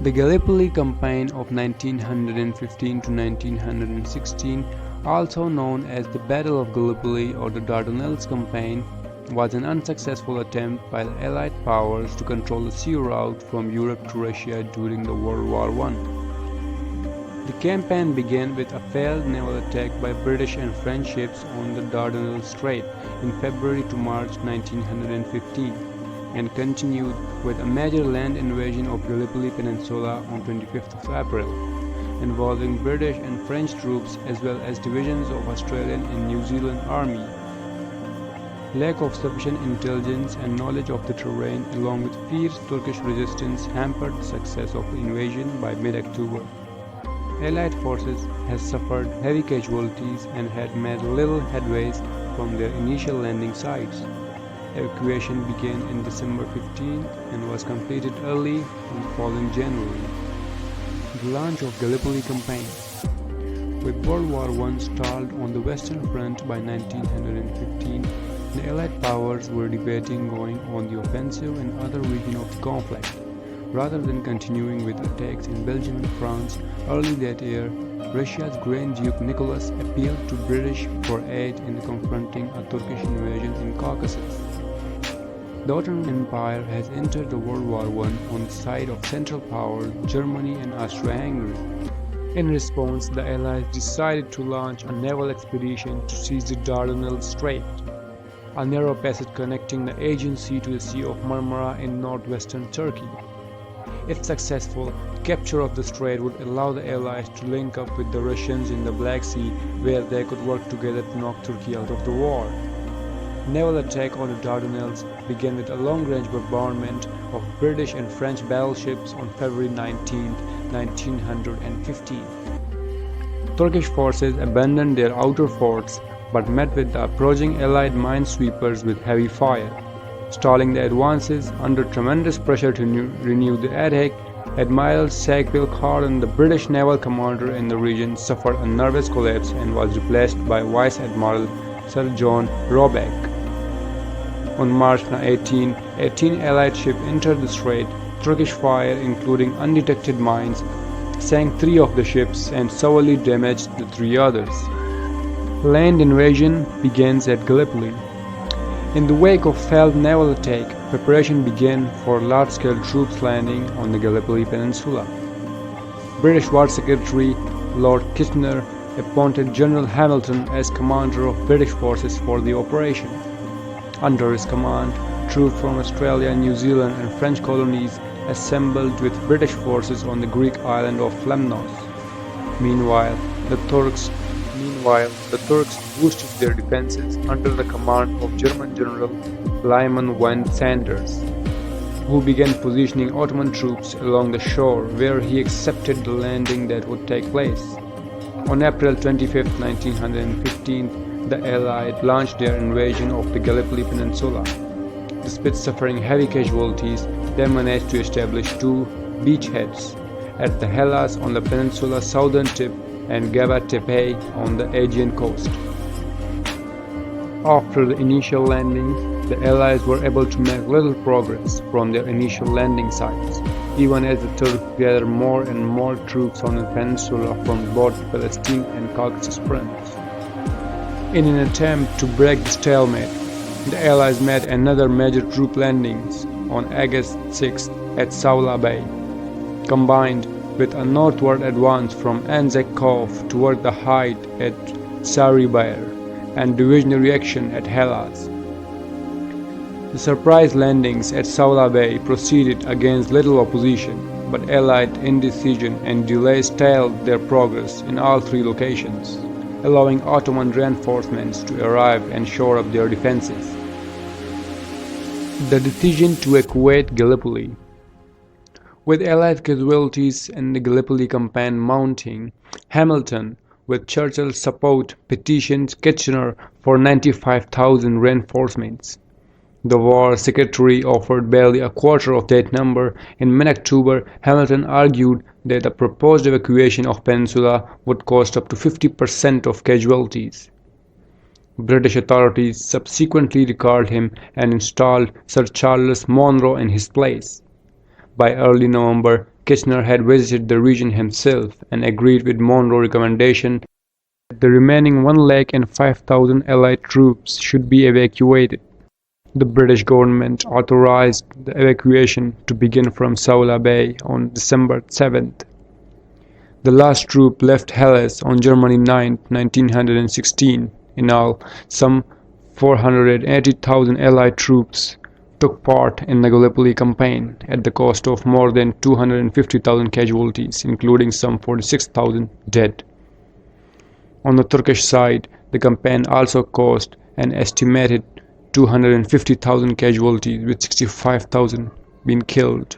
The Gallipoli Campaign of 1915 to 1916, also known as the Battle of Gallipoli or the Dardanelles Campaign, was an unsuccessful attempt by the Allied powers to control the sea route from Europe to Russia during the World War I. The campaign began with a failed naval attack by British and French ships on the Dardanelles Strait in February to March 1915, and continued with a major land invasion of Gallipoli Peninsula on 25th of April, involving British and French troops as well as divisions of Australian and New Zealand Army. Lack of sufficient intelligence and knowledge of the terrain along with fierce Turkish resistance hampered the success of the invasion by mid-October. Allied forces had suffered heavy casualties and had made little headway from their initial landing sites. Evacuation began in December 15 and was completed early in the following January. The launch of Gallipoli Campaign. With World War I stalled on the Western Front by 1915, the Allied powers were debating going on the offensive in other regions of the conflict. Rather than continuing with attacks in Belgium and France early that year, Russia's Grand Duke Nicholas appealed to British for aid in confronting a Turkish invasion in Caucasus. The Ottoman Empire has entered the World War I on the side of Central Powers Germany and Austria-Hungary. In response, the Allies decided to launch a naval expedition to seize the Dardanelles Strait, a narrow passage connecting the Aegean Sea to the Sea of Marmara in northwestern Turkey. If successful, capture of the strait would allow the Allies to link up with the Russians in the Black Sea, where they could work together to knock Turkey out of the war. Naval attack on the Dardanelles began with a long-range bombardment of British and French battleships on February 19, 1915. Turkish forces abandoned their outer forts but met with the approaching Allied minesweepers with heavy fire, stalling the advances. Under tremendous pressure to renew the attack. Admiral Sackville-Cowan, the British naval commander in the region, suffered a nervous collapse and was replaced by Vice Admiral Sir John Roebuck. On March 18, 18 Allied ships entered the strait. Turkish fire, including undetected mines, sank 3 of the ships and severely damaged the 3 others. Land invasion begins at Gallipoli. In the wake of failed naval attack, preparation began for large-scale troops landing on the Gallipoli Peninsula. British War Secretary Lord Kitchener appointed General Hamilton as commander of British forces for the operation. Under his command, troops from Australia, New Zealand and French colonies assembled with British forces on the Greek island of Lemnos. Meanwhile, the Turks boosted their defenses under the command of German General Lyman van Sanders, who began positioning Ottoman troops along the shore, where he accepted the landing that would take place. On April 25, 1915, the Allies launched their invasion of the Gallipoli Peninsula. Despite suffering heavy casualties, they managed to establish 2 beachheads at the Hellas on the peninsula's southern tip and Gaba Tepe on the Aegean coast. After the initial landing, the Allies were able to make little progress from their initial landing sites, even as the Turks gathered more and more troops on the peninsula from both Palestine and Caucasus fronts. In an attempt to break the stalemate, the Allies made another major troop landings on August 6 at Saula Bay, combined with a northward advance from Anzac Cove toward the height at Sarıbayır and divisionary action at Hellas. The surprise landings at Saula Bay proceeded against little opposition, but Allied indecision and delay stalled their progress in all 3 locations, allowing Ottoman reinforcements to arrive and shore up their defenses. The decision to evacuate Gallipoli. With Allied casualties in the Gallipoli campaign mounting, Hamilton, with Churchill's support, petitioned Kitchener for 95,000 reinforcements. The War Secretary offered barely a quarter of that number. In mid-October, Hamilton argued that the proposed evacuation of Peninsula would cost up to 50% of casualties. British authorities subsequently recalled him and installed Sir Charles Monro in his place. By early November, Kitchener had visited the region himself and agreed with Monroe's recommendation that the remaining 105,000 Allied troops should be evacuated. The British government authorized the evacuation to begin from Saula Bay on December 7th. The last troop left Helles on January 9, 1916. In all, some 480,000 Allied troops took part in the Gallipoli campaign at the cost of more than 250,000 casualties, including some 46,000 dead. On the Turkish side, the campaign also caused an estimated 250,000 casualties, with 65,000 being killed.